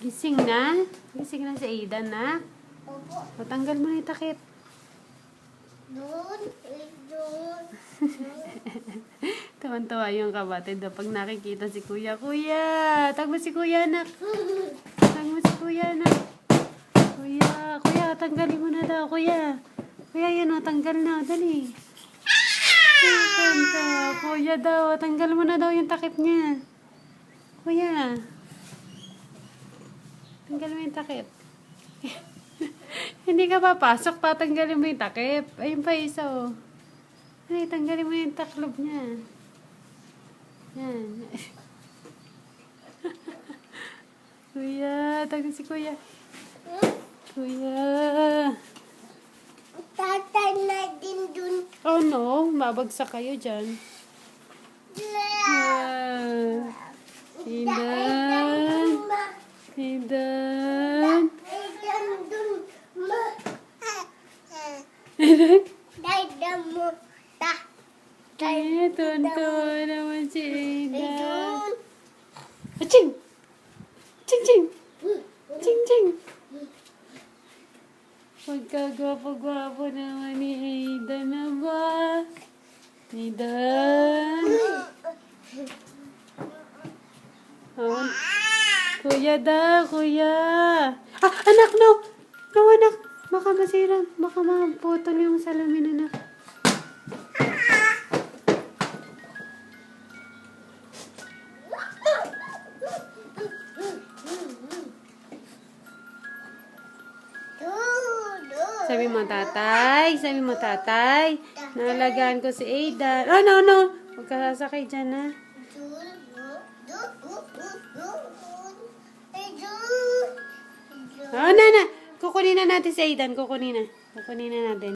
Gising na? Gising na si Aidan na? Opo. Matanggal mo na yung takip. Doon. Doon. Tawan-tawa yung kapatid pag nakikita si Kuya. Kuya! Tag mo si Kuya, anak. Tag mo si Kuya, anak. Kuya, Kuya, tanggalin mo na daw, Kuya. Kuya, yan o, tanggal na. Dali. Kuya daw, tanggal mo na daw yung takip niya. Kuya. Tanggal mo yung takip. Hindi ka papasok, tatanggalin mo yung takip. Ayun pa isa o. Ay, tanggalin mo yung taklob niya. Yan. Kuya, tagin si Kuya. Kuya. Tatay na din dun. Oh no, babagsak kayo dyan. Wow. Aidan. Aidan. Aidan dun. Ma. Aidan? Aidan mo. Ta. Ay, tuntua naman si Aidan. Aidan. Aching! Ching, ching! Ching, ching! Pagkagwapo-gwapo naman ni Aidan na ba? Aidan! Oh. Kuya daw, kuya! Ah, anak, no! No, anak! Baka masira. Baka maputol yung salamin, anak. Sabi mo tatay, naalagaan ko si Aidan. Oh, no, no. Huwag ka sasakay dyan, ha. Oh, na. Kukunin na natin si Aidan. Kukunin na natin.